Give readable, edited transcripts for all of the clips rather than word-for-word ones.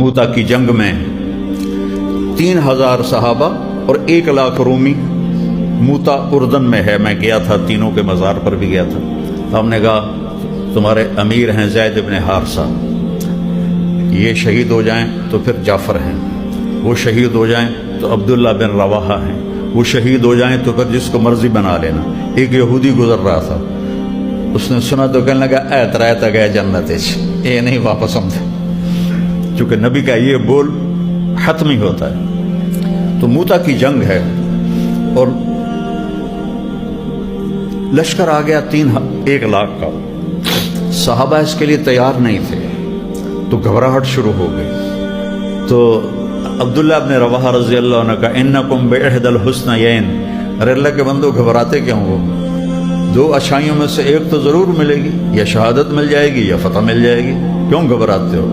موتا کی جنگ میں 3000 صحابہ اور 1 لاکھ رومی موتا اردن میں ہے. میں گیا تھا، تینوں کے مزار پر بھی گیا تھا. تو ہم نے کہا تمہارے امیر ہیں زید ابن حارثہ، یہ شہید ہو جائیں تو پھر جعفر ہیں، وہ شہید ہو جائیں تو عبداللہ بن رواحہ ہیں، وہ شہید ہو جائیں تو پھر جس کو مرضی بنا لینا. ایک یہودی گزر رہا تھا، اس نے سنا تو کہنے لگا اے ترائے گئے جنت یہ نہیں واپس ہم تھے، چونکہ نبی کا یہ بول حتمی ہوتا ہے. تو موتا کی جنگ ہے اور لشکر آ گیا 1 لاکھ کا. صحابہ اس کے لیے تیار نہیں تھے تو گھبراہٹ شروع ہو گئی. تو عبداللہ ابن رواحہ رضی اللہ عنہ کا انکم باحد الحسنیین، ارے اللہ کے بندو گھبراتے کیوں ہو؟ 2 اچھائیوں میں سے ایک تو ضرور ملے گی، یا شہادت مل جائے گی یا فتح مل جائے گی، کیوں گھبراتے ہو؟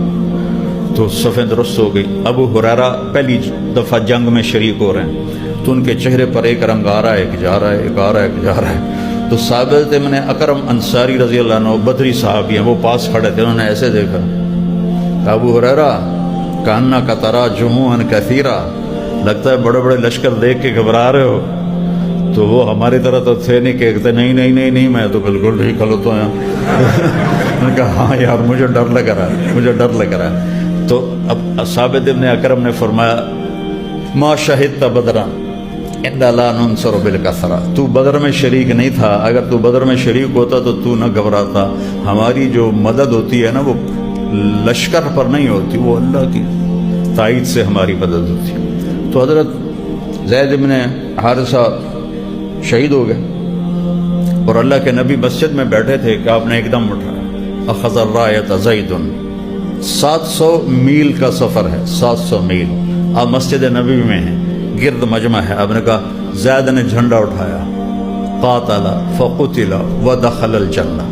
تو صفیں درست ہو گئی. ابو ہریرہ پہلی دفعہ جنگ میں شریک ہو رہے ہیں تو ان کے چہرے پر ایک رنگ آ رہا ہے، ایک جا رہا ہے، ایک آ رہا ہے، ایک جا رہا ہے. تو ثابت ابن اکرم انصاری رضی اللہ عنہ بدری صحابی ہیں، وہ پاس کھڑے تھے، انہوں نے ایسے دیکھا ابو ہریرہ کاننا کا ترا جموعا کثیرا، لگتا ہے بڑے بڑے لشکر دیکھ کے گھبرا رہے ہو. تو وہ ہماری طرح تو تھے نہیں، کہتے نہیں نہیں نہیں نہیں میں تو بالکل نہیں کھلوتا ہوں. میں نے کہا ہاں یار مجھے ڈر لگ رہا ہے، مجھے ڈر لگ رہا ہے. تو اب ثابت ابن اکرم نے فرمایا ما شہدت بدرا انا لا ننصر بالکثرہ، تو بدر میں شریک نہیں تھا، اگر تو بدر میں شریک ہوتا تو نہ گھبراتا. ہماری جو مدد ہوتی ہے نا وہ لشکر پر نہیں ہوتی، وہ اللہ کی تائید سے ہماری مدد ہوتی. تو حضرت زید بن حارثہ شہید ہو گئے اور اللہ کے نبی مسجد میں بیٹھے تھے کہ آپ نے ایک دم اٹھایا اخذ الرایۃ زید. 700 میل کا سفر ہے، 700 میل. آپ مسجد نبی میں ہیں، گرد مجمع ہے. آپ نے کہا زید نے جھنڈا اٹھایا، قاتل فقتل ودخل الجنہ،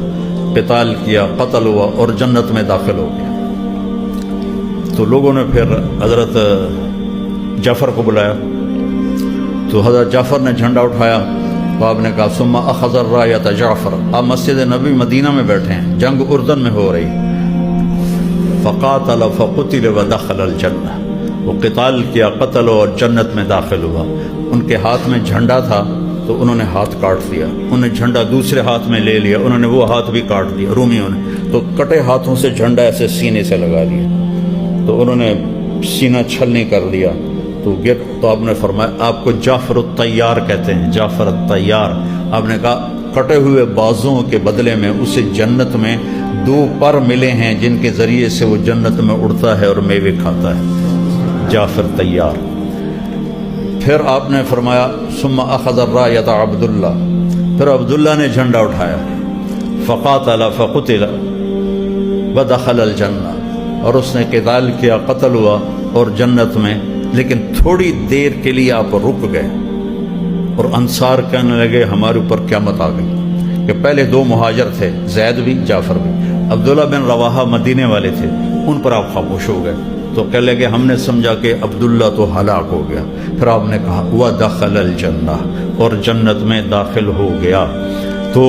قتال کیا، قتل ہوا اور جنت میں داخل ہو گیا. تو لوگوں نے پھر حضرت جعفر کو بلایا، تو حضرت جعفر نے جھنڈا اٹھایا. تو آپ نے کہا ثم اخذ الرایۃ جعفر. آپ مسجد نبی مدینہ میں بیٹھے ہیں، جنگ اردن میں ہو رہی. فقاتل فقتل ودخل الجنہ، وہ قتال کیا، قتل اور جنت میں داخل ہوا. ان کے ہاتھ میں جھنڈا تھا تو انہوں نے ہاتھ کاٹ دیا، انہوں نے جھنڈا دوسرے ہاتھ میں لے لیا، انہوں نے وہ ہاتھ بھی کاٹ دیا رومیوں نے. تو کٹے ہاتھوں سے جھنڈا ایسے سینے سے لگا لیا، تو انہوں نے سینہ چھلنی کر دیا. تو آپ نے فرمایا آپ کو جعفر الطیار کہتے ہیں، جعفر الطیار. آپ نے کہا کٹے ہوئے بازوں کے بدلے میں اسے جنت میں 2 پر ملے ہیں جن کے ذریعے سے وہ جنت میں اڑتا ہے اور میوے کھاتا ہے، جعفر طیار. پھر آپ نے فرمایا ثم اخذ الرایۃ عبداللہ، پھر عبداللہ نے جھنڈا اٹھایا، فقاتل فقتل ودخل الجنہ، اور اس نے قتال کیا، قتل ہوا اور جنت میں. لیکن تھوڑی دیر کے لیے آپ رک گئے اور انصار کہنے لگے ہمارے اوپر قیامت آ گئی. کہ پہلے 2 مہاجر تھے، زید بھی جعفر بھی. عبداللہ بن رواحہ مدینے والے تھے، ان پر آپ خاموش ہو گئے. تو کہنے لگے ہم نے سمجھا کہ عبداللہ تو ہلاک ہو گیا. پھر آپ نے کہا وَدَخَلَ الْجَنَّةَ، اور جنت میں داخل ہو گیا. تو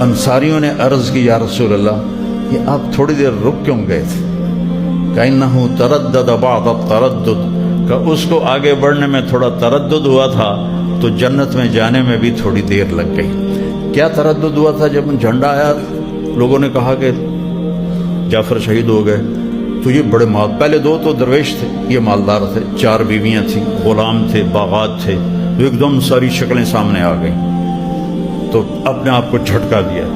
انصاریوں نے عرض کی یا رسول اللہ یہ آپ تھوڑی دیر رک کیوں گئے تھے؟ کَإِنَّهُ تَرَدَّدَ بَعْضَ التَّرَدُّدِ، کہ اس کو آگے بڑھنے میں تھوڑا تردد ہوا تھا تو جنت میں جانے میں بھی تھوڑی دیر لگ گئی. کیا تردد ہوا تھا؟ جب جھنڈا آیا لوگوں نے کہا کہ جعفر شہید ہو گئے تو یہ بڑے مال، پہلے 2 تو درویش تھے، یہ مالدار تھے، 4 بیویاں تھیں، غلام تھے، باغات تھے. ایک دم ساری شکلیں سامنے آ گئیں تو اپنے آپ کو جھٹکا دیا.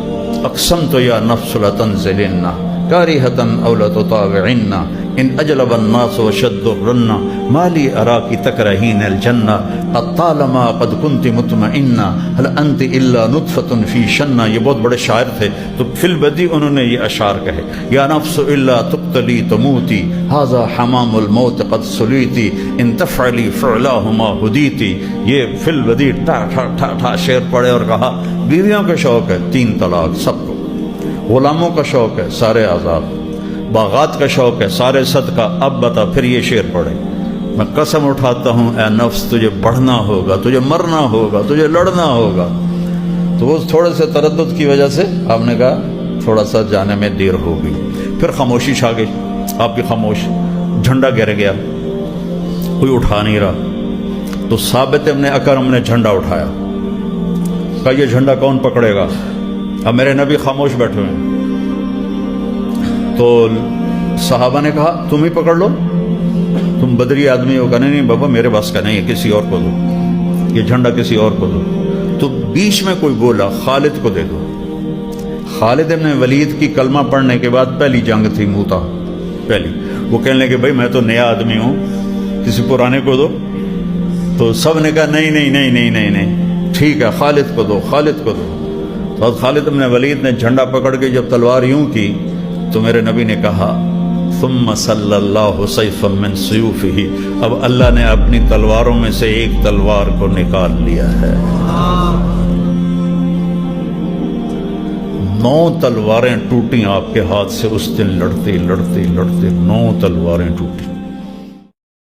اقسمت یا نفس لتنزلن کارہۃ او لتطاوعن ان اجلب الناس وشد الرن ما لی اراکی تکرہین الجنہ اطالما قد کنت مطمئنہ هل انت الا نطفۃ فی شنہ. یہ بہت بڑے شاعر تھے، تو فی البدی انہوں نے یہ اشعار کہے. یا نفس الا تقتلی تموتی ھذا حمام الموت قد سلیتی ان تفعلی فعلاہما ہدیتی. یہ فی البدی ٹھا ٹھا ٹھا ٹھا شعر پڑھے اور کہا بیویوں کا شوق ہے 3 طلاق سب کو، غلاموں کا شوق ہے سارے آزاد، باغات کا شوق ہے سارے صدقہ. اب بتا پھر یہ شعر پڑھے. میں قسم اٹھاتا ہوں اے نفس تجھے بڑھنا ہوگا، تجھے مرنا ہوگا، تجھے لڑنا ہوگا. تو وہ تھوڑے سے تردد کی وجہ سے آپ نے کہا تھوڑا سا جانے میں دیر ہو گئی. پھر خاموشی چھا گئی. آپ کی خاموش. جھنڈا گر گیا, کوئی اٹھا نہیں رہا. تو ثابت ابن اکرم نے جھنڈا اٹھایا, کہا یہ جھنڈا کون پکڑے گا؟ اب میرے نبی خاموش بیٹھے ہوئے ہیں. تو صحابہ نے کہا تم ہی پکڑ لو, تم بدری آدمی ہو. کہا نہیں بابا میرے بس کا نہیں ہے, کسی اور کو دو, یہ جھنڈا کسی اور کو دو. تو بیچ میں کوئی بولا خالد کو دے دو. خالد ابن ولید کی کلمہ پڑھنے کے بعد پہلی جنگ تھی موتا پہلی. وہ کہنے لگے بھائی میں تو نیا آدمی ہوں, کسی پرانے کو دو. تو سب نے کہا نہیں نہیں نہیں نہیں نہیں نہیں, ٹھیک ہے خالد کو دو, خالد کو دو. تو خالد ابن ولید نے جھنڈا پکڑ کے جب تلوار یوں کی تو میرے نبی نے کہا ثم صلی اللہ سیفا من سیوفہ, اب اللہ نے اپنی تلواروں میں سے ایک تلوار کو نکال لیا ہے. 9 تلواریں ٹوٹی آپ کے ہاتھ سے اس دن, لڑتے لڑتے لڑتے 9 تلواریں ٹوٹی.